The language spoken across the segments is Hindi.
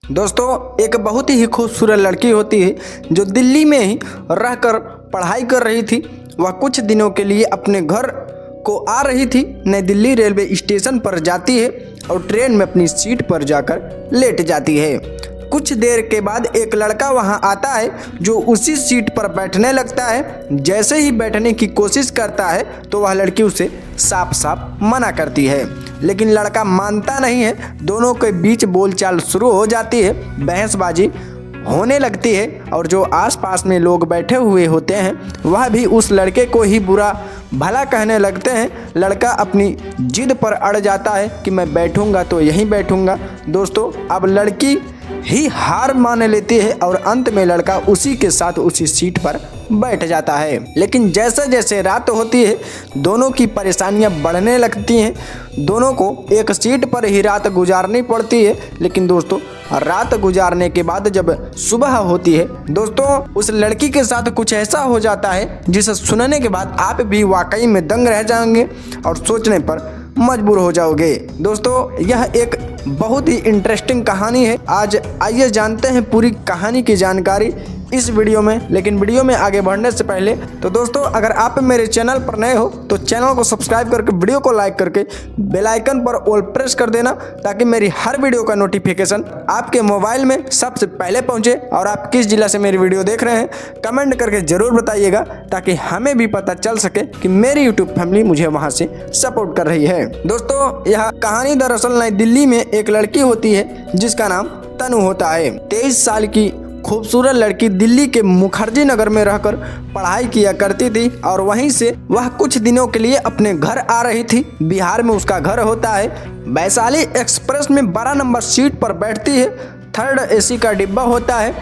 दोस्तों, एक बहुत ही खूबसूरत लड़की होती है जो दिल्ली में ही रहकर पढ़ाई कर रही थी। वह कुछ दिनों के लिए अपने घर को आ रही थी। नई दिल्ली रेलवे स्टेशन पर जाती है और ट्रेन में अपनी सीट पर जाकर लेट जाती है। कुछ देर के बाद एक लड़का वहां आता है जो उसी सीट पर बैठने लगता है। जैसे ही बैठने की कोशिश करता है तो वह लड़की उसे साफ साफ मना करती है, लेकिन लड़का मानता नहीं है। दोनों के बीच बोलचाल शुरू हो जाती है, बहसबाजी होने लगती है और जो आसपास में लोग बैठे हुए होते हैं वह भी उस लड़के को ही बुरा भला कहने लगते हैं। लड़का अपनी जिद पर अड़ जाता है कि मैं बैठूंगा तो यहीं बैठूंगा। दोस्तों, अब लड़की ही हार मान लेती है और अंत में लड़का उसी के साथ उसी सीट पर बैठ जाता है। लेकिन जैसे जैसे रात होती है दोनों की परेशानियां बढ़ने लगती हैं। दोनों को एक सीट पर ही रात गुजारनी पड़ती है। लेकिन दोस्तों, रात गुजारने के बाद जब सुबह होती है दोस्तों, उस लड़की के साथ कुछ ऐसा हो जाता है जिसे सुनने के बाद आप भी वाकई में दंग रह जाएंगे और सोचने पर मजबूर हो जाओगे। दोस्तों, यह एक बहुत ही इंटरेस्टिंग कहानी है। आज आइए जानते हैं पूरी कहानी की जानकारी इस वीडियो में। लेकिन वीडियो में आगे बढ़ने से पहले तो दोस्तों, अगर आप मेरे चैनल पर नए हो तो चैनल को सब्सक्राइब करके वीडियो को लाइक करके बेल आइकन पर ऑल प्रेस कर देना, ताकि मेरी हर वीडियो का नोटिफिकेशन आपके मोबाइल में सबसे पहले पहुंचे। और आप किस जिला से मेरी वीडियो देख रहे हैं कमेंट करके जरूर बताइएगा, ताकि हमें भी पता चल सके कि मेरी यूट्यूब फैमिली मुझे वहाँ से सपोर्ट कर रही है। दोस्तों, यह कहानी दरअसल नई दिल्ली में एक लड़की होती है जिसका नाम तनु होता है। 23 साल की खूबसूरत लड़की दिल्ली के मुखर्जी नगर में रहकर पढ़ाई किया करती थी और वहीं से वह कुछ दिनों के लिए अपने घर आ रही थी। बिहार में उसका घर होता है। वैशाली एक्सप्रेस में 12 नंबर सीट पर बैठती है। 3rd AC का डिब्बा होता है।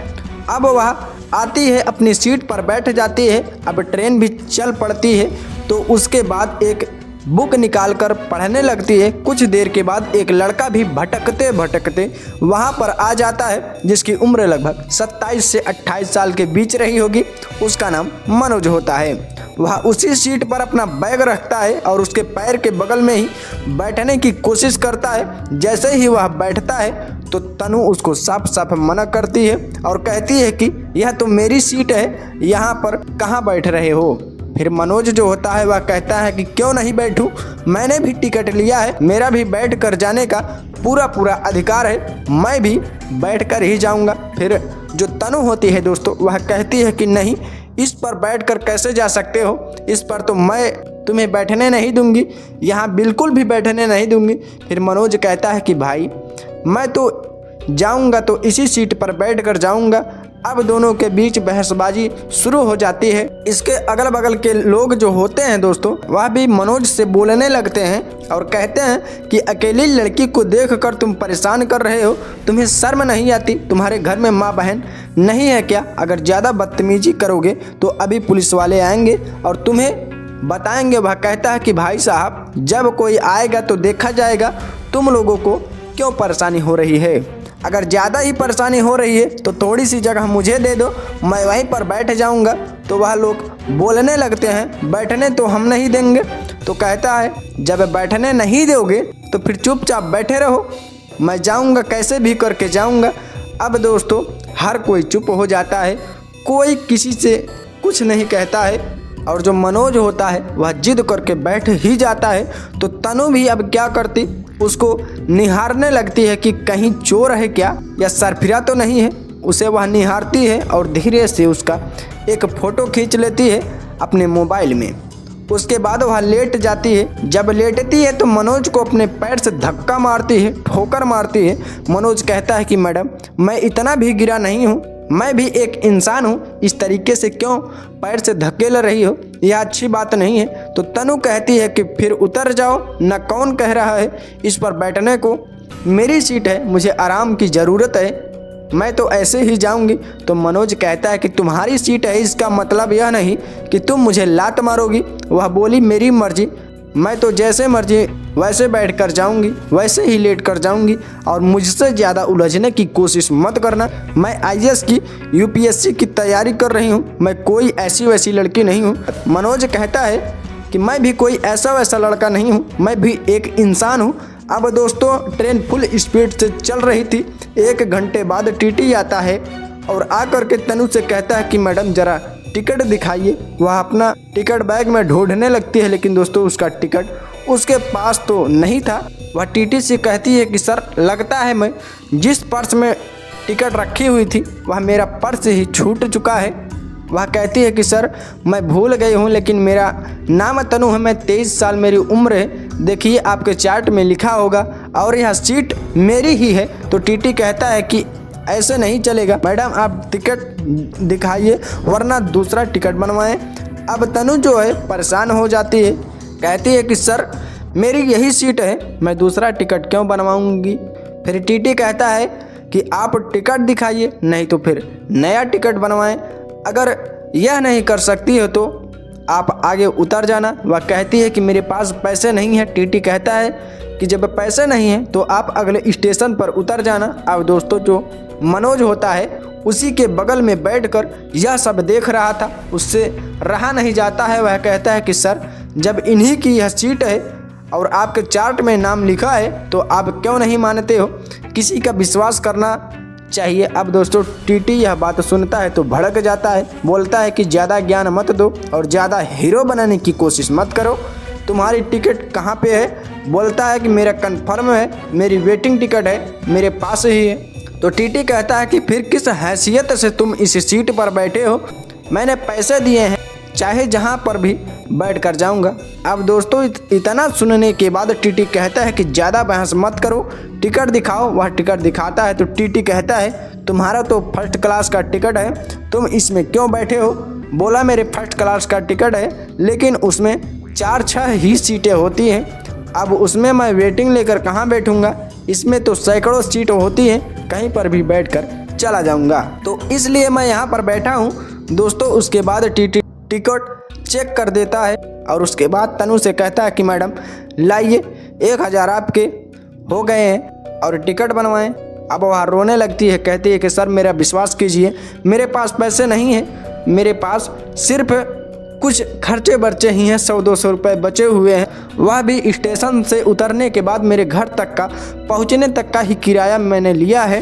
अब वह आती है, अपनी सीट पर बैठ जाती है। अब ट्रेन भी चल पड़ती है तो उसके बाद एक बुक निकालकर पढ़ने लगती है। कुछ देर के बाद एक लड़का भी भटकते भटकते वहाँ पर आ जाता है, जिसकी उम्र लगभग 27 से 28 साल के बीच रही होगी। उसका नाम मनोज होता है। वह उसी सीट पर अपना बैग रखता है और उसके पैर के बगल में ही बैठने की कोशिश करता है। जैसे ही वह बैठता है तो तनु उसको साफ साफ मना करती है और कहती है कि यह तो मेरी सीट है, यहाँ पर कहाँ बैठ रहे हो। फिर मनोज जो होता है वह कहता है कि क्यों नहीं बैठूं, मैंने भी टिकट लिया है, मेरा भी बैठ कर जाने का पूरा अधिकार है, मैं भी बैठ कर ही जाऊंगा। फिर जो तनु होती है दोस्तों, वह कहती है कि नहीं, इस पर बैठ कर कैसे जा सकते हो, इस पर तो मैं तुम्हें बैठने नहीं दूंगी, यहाँ बिल्कुल भी बैठने नहीं दूंगी। फिर मनोज कहता है कि भाई, मैं तो जाऊंगा तो इसी सीट पर बैठ कर जाऊंगा। अब दोनों के बीच बहसबाजी शुरू हो जाती है। इसके अगल बगल के लोग जो होते हैं दोस्तों, वह भी मनोज से बोलने लगते हैं और कहते हैं कि अकेली लड़की को देखकर तुम परेशान कर रहे हो, तुम्हें शर्म नहीं आती, तुम्हारे घर में माँ बहन नहीं है क्या? अगर ज़्यादा बदतमीजी करोगे तो अभी पुलिस वाले आएंगे और तुम्हें बताएंगे। वह कहता है कि भाई साहब, जब कोई आएगा तो देखा जाएगा, तुम लोगों को क्यों परेशानी हो रही है? अगर ज़्यादा ही परेशानी हो रही है तो थोड़ी सी जगह मुझे दे दो, मैं वहीं पर बैठ जाऊंगा। तो वह लोग बोलने लगते हैं, बैठने तो हम नहीं देंगे। तो कहता है, जब बैठने नहीं दोगे तो फिर चुपचाप बैठे रहो, मैं जाऊंगा, कैसे भी करके जाऊंगा। अब दोस्तों, हर कोई चुप हो जाता है, कोई किसी से कुछ नहीं कहता है और जो मनोज होता है वह जिद करके बैठ ही जाता है। तो तनु भी अब क्या करती, उसको निहारने लगती है कि कहीं चोर है क्या या सरफिरा तो नहीं है। उसे वह निहारती है और धीरे से उसका एक फ़ोटो खींच लेती है अपने मोबाइल में। उसके बाद वह लेट जाती है। जब लेटती है तो मनोज को अपने पैर से धक्का मारती है, ठोकर मारती है। मनोज कहता है कि मैडम, मैं इतना भी गिरा नहीं हूँ, मैं भी एक इंसान हूँ, इस तरीके से क्यों पैर से धकेल रही हो, यह अच्छी बात नहीं है। तो तनु कहती है कि फिर उतर जाओ न, कौन कह रहा है इस पर बैठने को, मेरी सीट है, मुझे आराम की ज़रूरत है, मैं तो ऐसे ही जाऊंगी। तो मनोज कहता है कि तुम्हारी सीट है, इसका मतलब यह नहीं कि तुम मुझे लात मारोगी। वह बोली, मेरी मर्जी, मैं तो जैसे मर्जी वैसे बैठ कर जाऊँगी, वैसे ही लेट कर जाऊँगी और मुझसे ज़्यादा उलझने की कोशिश मत करना। मैं IAS की UPSC की तैयारी कर रही हूँ, मैं कोई ऐसी वैसी लड़की नहीं हूँ। मनोज कहता है कि मैं भी कोई ऐसा वैसा लड़का नहीं हूँ, मैं भी एक इंसान हूँ, अब दोस्तों ट्रेन फुल स्पीड से चल रही थी। 1 घंटे बाद टीटी आता है और आकर के तनु से कहता है कि मैडम ज़रा टिकट दिखाइए। वह अपना टिकट बैग में ढूंढने लगती है, लेकिन दोस्तों उसका टिकट उसके पास तो नहीं था। वह टीटी से कहती है कि सर लगता है मैं जिस पर्स में टिकट रखी हुई थी वह मेरा पर्स ही छूट चुका है। वह कहती है कि सर मैं भूल गई हूँ, लेकिन मेरा नाम तनु है, मैं 23 साल मेरी उम्र है, देखिए आपके चार्ट में लिखा होगा और यह सीट मेरी ही है। तो टीटी कहता है कि ऐसे नहीं चलेगा मैडम, आप टिकट दिखाइए वरना दूसरा टिकट बनवाएं। अब तनु जो है परेशान हो जाती है, कहती है कि सर मेरी यही सीट है, मैं दूसरा टिकट क्यों बनवाऊंगी। फिर टीटी कहता है कि आप टिकट दिखाइए नहीं तो फिर नया टिकट बनवाएं। अगर यह नहीं कर सकती हो तो आप आगे उतर जाना। वह कहती है कि मेरे पास पैसे नहीं है। टीटी कहता है कि जब पैसे नहीं हैं तो आप अगले स्टेशन पर उतर जाना। अब दोस्तों जो मनोज होता है उसी के बगल में बैठकर यह सब देख रहा था, उससे रहा नहीं जाता है। वह कहता है कि सर जब इन्हीं की यह सीट है और आपके चार्ट में नाम लिखा है तो आप क्यों नहीं मानते हो, किसी का विश्वास करना चाहिए। अब दोस्तों टीटी यह बात सुनता है तो भड़क जाता है, बोलता है कि ज़्यादा ज्ञान मत दो और ज़्यादा हीरो बनाने की कोशिश मत करो। तुम्हारी टिकट कहाँ पे है? बोलता है कि मेरा कंफर्म है, मेरी वेटिंग टिकट है, मेरे पास ही है। तो टीटी कहता है कि फिर किस हैसियत से तुम इस सीट पर बैठे हो? मैंने पैसे दिए हैं, चाहे जहाँ पर भी बैठ कर जाऊँगा। अब दोस्तों इतना सुनने के बाद टीटी कहता है कि ज़्यादा बहस मत करो, टिकट दिखाओ। वह टिकट दिखाता है तो टीटी कहता है तुम्हारा तो फर्स्ट क्लास का टिकट है, तुम इसमें क्यों बैठे हो? बोला मेरे फर्स्ट क्लास का टिकट है, लेकिन उसमें 4-6 ही सीटें होती हैं। अब उसमें मैं वेटिंग लेकर कहाँ बैठूँगा? इसमें तो सैकड़ों सीट होती हैं, कहीं पर भी बैठकर चला जाऊँगा, तो इसलिए मैं यहाँ पर बैठा हूँ। दोस्तों उसके बाद टीटी टिकट चेक कर देता है और उसके बाद तनु से कहता है कि मैडम लाइए 1000 आपके हो गए हैं और टिकट बनवाएं। अब वह रोने लगती है, कहती है कि सर मेरा विश्वास कीजिए, मेरे पास पैसे नहीं हैं, मेरे पास सिर्फ कुछ खर्चे बर्चे ही हैं, 100-200 रुपये बचे हुए हैं, वह भी स्टेशन से उतरने के बाद मेरे घर तक का पहुंचने तक का ही किराया मैंने लिया है।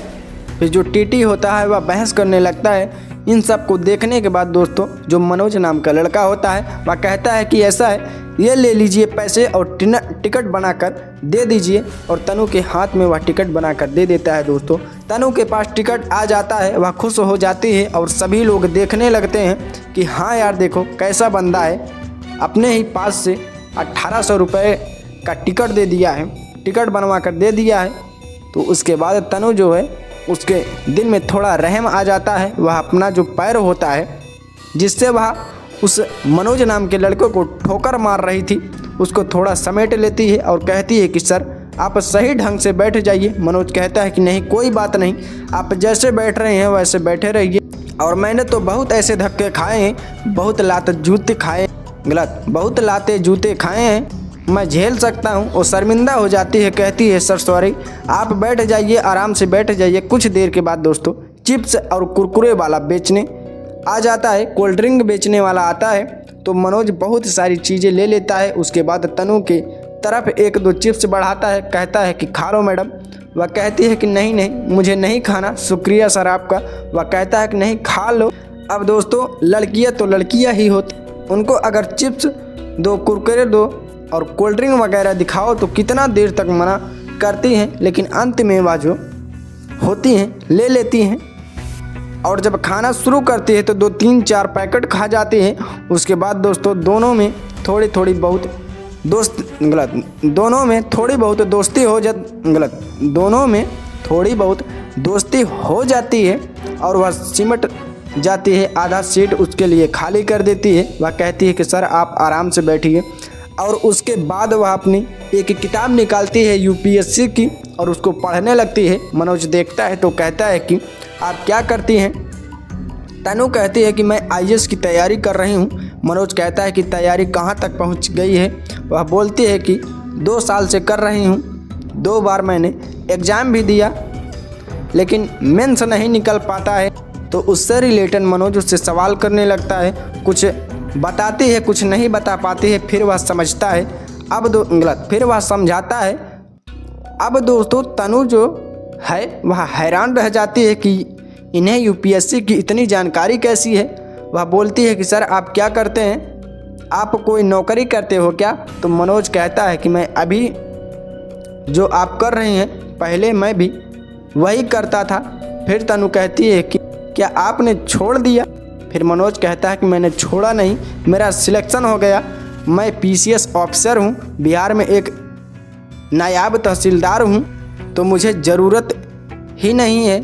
फिर जो टीटी होता है वह बहस करने लगता है। इन सब को देखने के बाद दोस्तों जो मनोज नाम का लड़का होता है वह कहता है कि ऐसा है, ये ले लीजिए पैसे और टिकट बनाकर दे दीजिए, और तनु के हाथ में वह टिकट बनाकर दे देता है। दोस्तों तनु के पास टिकट आ जाता है, वह खुश हो जाती है और सभी लोग देखने लगते हैं कि हाँ यार देखो कैसा बंदा है, अपने ही पास से 1800 रुपये का टिकट दे दिया है, टिकट बनवा कर दे दिया है। तो उसके बाद तनु जो है उसके दिल में थोड़ा रहम आ जाता है। वह अपना जो पैर होता है जिससे वह उस मनोज नाम के लड़के को ठोकर मार रही थी उसको थोड़ा समेट लेती है और कहती है कि सर आप सही ढंग से बैठ जाइए। मनोज कहता है कि नहीं कोई बात नहीं, आप जैसे बैठ रहे हैं वैसे बैठे रहिए, और मैंने तो बहुत ऐसे धक्के खाए हैं, बहुत लाते जूते खाए हैं, मैं झेल सकता हूँ। और शर्मिंदा हो जाती है, कहती है सर सॉरी, आप बैठ जाइए, आराम से बैठ जाइए। कुछ देर के बाद दोस्तों चिप्स और कुरकुरे वाला बेचने आ जाता है, कोल्ड ड्रिंक बेचने वाला आता है, तो मनोज बहुत सारी चीज़ें ले लेता है। उसके बाद तनु के तरफ 1-2 चिप्स बढ़ाता है, कहता है कि खा लो मैडम। वह कहती है कि नहीं नहीं मुझे नहीं खाना, शुक्रिया सर आपका। वह कहता है कि नहीं खा लो। अब दोस्तों लड़कियाँ तो लड़कियाँ ही होती, उनको अगर चिप्स दो, कुरकुरे दो और कोल्ड ड्रिंक वगैरह दिखाओ तो कितना देर तक मना करती हैं, लेकिन अंत में वह जो होती हैं ले लेती हैं। और जब खाना शुरू करती है तो 2-3-4 पैकेट खा जाती हैं। उसके बाद दोस्तों दोनों में थोड़ी बहुत दोस्ती हो जाती है और वह सिमट जाती है, आधा सीट उसके लिए खाली कर देती है। वह कहती है कि सर आप आराम से बैठिए, और उसके बाद वह अपनी एक किताब निकालती है यूपीएससी की और उसको पढ़ने लगती है। मनोज देखता है तो कहता है कि आप क्या करती हैं? तनु कहती है कि मैं आईएएस की तैयारी कर रही हूँ। मनोज कहता है कि तैयारी कहाँ तक पहुँच गई है? वह बोलती है कि 2 साल से कर रही हूँ, 2 बार मैंने एग्ज़ाम भी दिया लेकिन मेंस नहीं निकल पाता है। तो उससे रिलेटेड मनोज उससे सवाल करने लगता है, कुछ बताती है कुछ नहीं बता पाती है, फिर वह समझता है, फिर वह समझाता है अब दोस्तों तनु जो है वह हैरान रह जाती है कि इन्हें यूपीएससी की इतनी जानकारी कैसी है। वह बोलती है कि सर आप क्या करते हैं, आप कोई नौकरी करते हो क्या? तो मनोज कहता है कि मैं अभी जो आप कर रहे हैं पहले मैं भी वही करता था। फिर तनु कहती है कि क्या आपने छोड़ दिया? फिर मनोज कहता है कि मैंने छोड़ा नहीं, मेरा सिलेक्शन हो गया, मैं पीसीएस ऑफिसर हूँ, बिहार में एक नायाब तहसीलदार हूँ, तो मुझे ज़रूरत ही नहीं है।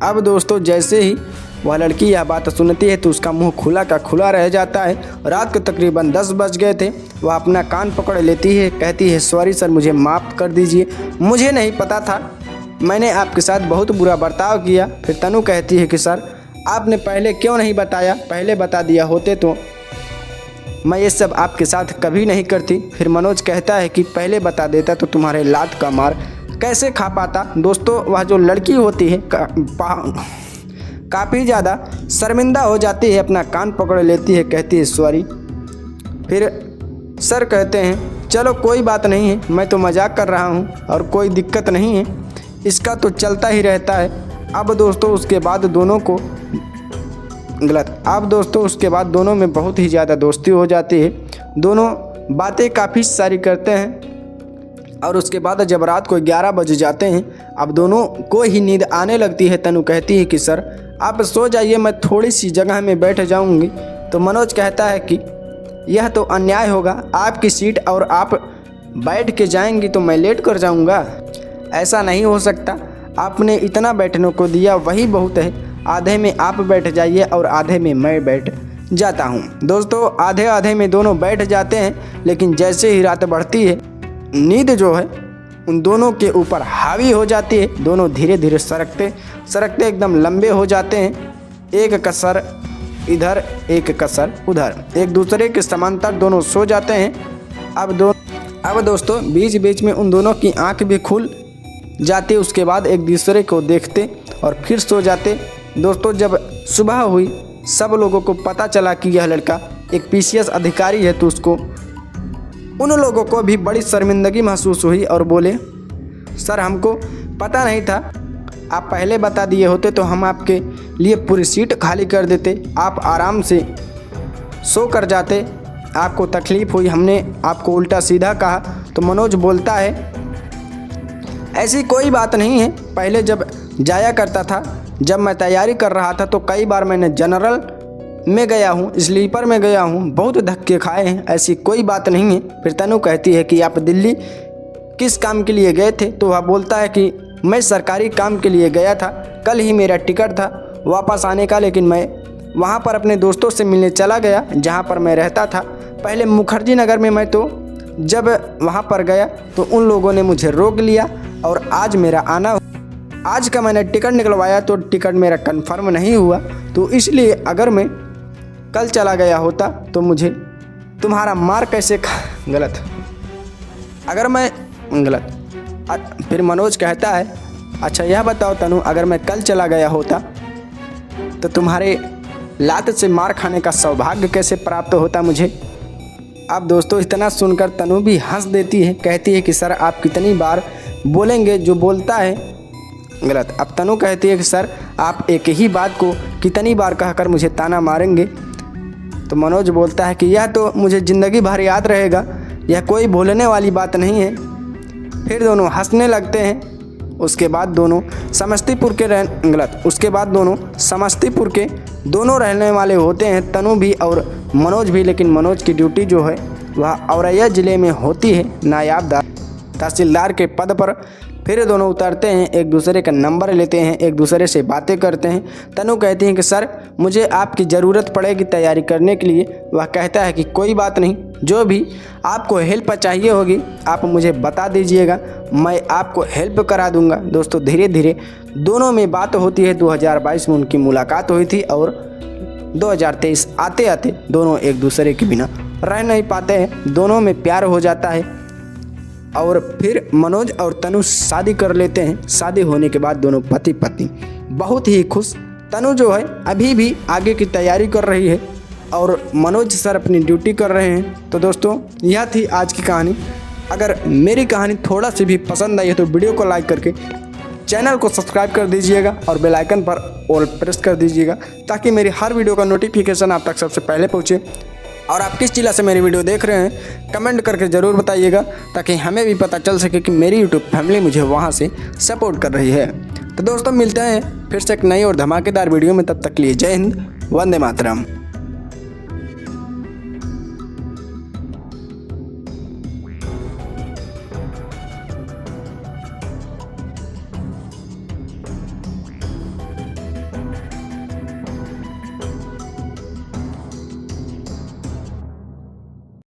अब दोस्तों जैसे ही वह लड़की यह बात सुनती है तो उसका मुंह खुला का खुला रह जाता है। रात के तकरीबन 10 बज गए थे। वह अपना कान पकड़ लेती है, कहती है सॉरी सर, मुझे माफ़ कर दीजिए, मुझे नहीं पता था, मैंने आपके साथ बहुत बुरा बर्ताव किया। फिर तनु कहती है कि सर आपने पहले क्यों नहीं बताया, पहले बता दिया होते तो मैं ये सब आपके साथ कभी नहीं करती। फिर मनोज कहता है कि पहले बता देता तो तुम्हारे लात का मार कैसे खा पाता। दोस्तों वह जो लड़की होती है काफ़ी ज़्यादा शर्मिंदा हो जाती है, अपना कान पकड़ लेती है, कहती है सॉरी। फिर सर कहते हैं चलो कोई बात नहीं है, मैं तो मजाक कर रहा हूँ और कोई दिक्कत नहीं है, इसका तो चलता ही रहता है। अब दोस्तों उसके बाद दोनों दोनों में बहुत ही ज़्यादा दोस्ती हो जाती है। दोनों बातें काफ़ी सारी करते हैं और उसके बाद जब रात को 11 बज जाते हैं, अब दोनों को ही नींद आने लगती है। तनु कहती है कि सर आप सो जाइए, मैं थोड़ी सी जगह में बैठ जाऊंगी। तो मनोज कहता है कि यह तो अन्याय होगा, आपकी सीट और आप बैठ के जाएंगी तो मैं लेट कर जाऊंगा, ऐसा नहीं हो सकता, आपने इतना बैठने को दिया वही बहुत है, आधे में आप बैठ जाइए और आधे में मैं बैठ जाता हूँ। दोस्तों आधे आधे में दोनों बैठ जाते हैं, लेकिन जैसे ही रात बढ़ती है नींद जो है उन दोनों के ऊपर हावी हो जाती है। दोनों धीरे धीरे सरकते सरकते एकदम लंबे हो जाते हैं, एक कसर इधर एक कसर उधर, एक दूसरे के समांतर दोनों सो जाते हैं। अब दोस्तों बीच बीच में उन दोनों की आंख भी खुल जाती, उसके बाद एक दूसरे को देखते और फिर सो जाते। दोस्तों जब सुबह हुई सब लोगों को पता चला कि यह लड़का एक पीसीएस अधिकारी है, तो उसको उन लोगों को भी बड़ी शर्मिंदगी महसूस हुई और बोले सर हमको पता नहीं था, आप पहले बता दिए होते तो हम आपके लिए पूरी सीट खाली कर देते, आप आराम से सो कर जाते, आपको तकलीफ़ हुई, हमने आपको उल्टा सीधा कहा। तो मनोज बोलता है ऐसी कोई बात नहीं है, पहले जब जाया करता था, जब मैं तैयारी कर रहा था तो कई बार मैंने जनरल में गया हूँ, स्लीपर में गया हूँ, बहुत धक्के खाए हैं, ऐसी कोई बात नहीं है। फिर तनु कहती है कि आप दिल्ली किस काम के लिए गए थे? तो वह बोलता है कि मैं सरकारी काम के लिए गया था, कल ही मेरा टिकट था वापस आने का, लेकिन मैं वहाँ पर अपने दोस्तों से मिलने चला गया जहाँ पर मैं रहता था पहले मुखर्जी नगर में। मैं तो जब वहाँ पर गया तो उन लोगों ने मुझे रोक लिया और आज मेरा आना, आज का मैंने टिकट निकलवाया तो टिकट मेरा कंफर्म नहीं हुआ, तो इसलिए अगर मैं कल चला गया होता तो मुझे तुम्हारा मार कैसे गलत, अगर मैं गलत। फिर मनोज कहता है अच्छा यह बताओ तनु, अगर मैं कल चला गया होता तो तुम्हारे लात से मार खाने का सौभाग्य कैसे प्राप्त होता मुझे? अब दोस्तों इतना सुनकर तनु भी हंस देती है, कहती है कि सर आप कितनी बार बोलेंगे, जो बोलता है गलत। अब तनु कहती है कि सर आप एक ही बात को कितनी बार कहकर मुझे ताना मारेंगे? तो मनोज बोलता है कि यह तो मुझे ज़िंदगी भर याद रहेगा, यह कोई भूलने वाली बात नहीं है। फिर दोनों हंसने लगते हैं। उसके बाद दोनों समस्तीपुर के दोनों रहने वाले होते हैं, तनु भी और मनोज भी, लेकिन मनोज की ड्यूटी जो है वह औरैया ज़िले में होती है, नायाब तहसीलदार के पद पर। फिर दोनों उतरते हैं, एक दूसरे का नंबर लेते हैं, एक दूसरे से बातें करते हैं। तनु कहती है कि सर मुझे आपकी ज़रूरत पड़ेगी तैयारी करने के लिए। वह कहता है कि कोई बात नहीं, जो भी आपको हेल्प चाहिए होगी आप मुझे बता दीजिएगा, मैं आपको हेल्प करा दूंगा। दोस्तों धीरे धीरे दोनों में बात होती है। 2022 में उनकी मुलाकात हुई थी और 2023 आते आते दोनों एक दूसरे के बिना रह नहीं पाते हैं, दोनों में प्यार हो जाता है और फिर मनोज और तनु शादी कर लेते हैं। शादी होने के बाद दोनों पति पत्नी बहुत ही खुश। तनु जो है अभी भी आगे की तैयारी कर रही है और मनोज सर अपनी ड्यूटी कर रहे हैं। तो दोस्तों यह थी आज की कहानी। अगर मेरी कहानी थोड़ा सी भी पसंद आई है तो वीडियो को लाइक करके चैनल को सब्सक्राइब कर दीजिएगा और बेल आइकन पर ऑल प्रेस कर दीजिएगा ताकि मेरी हर वीडियो का नोटिफिकेशन आप तक सबसे पहले पहुँचे। और आप किस जिला से मेरी वीडियो देख रहे हैं कमेंट करके ज़रूर बताइएगा ताकि हमें भी पता चल सके कि मेरी यूट्यूब फैमिली मुझे वहाँ से सपोर्ट कर रही है। तो दोस्तों मिलते हैं फिर से एक नई और धमाकेदार वीडियो में, तब तक लिए जय हिंद, वंदे मातरम।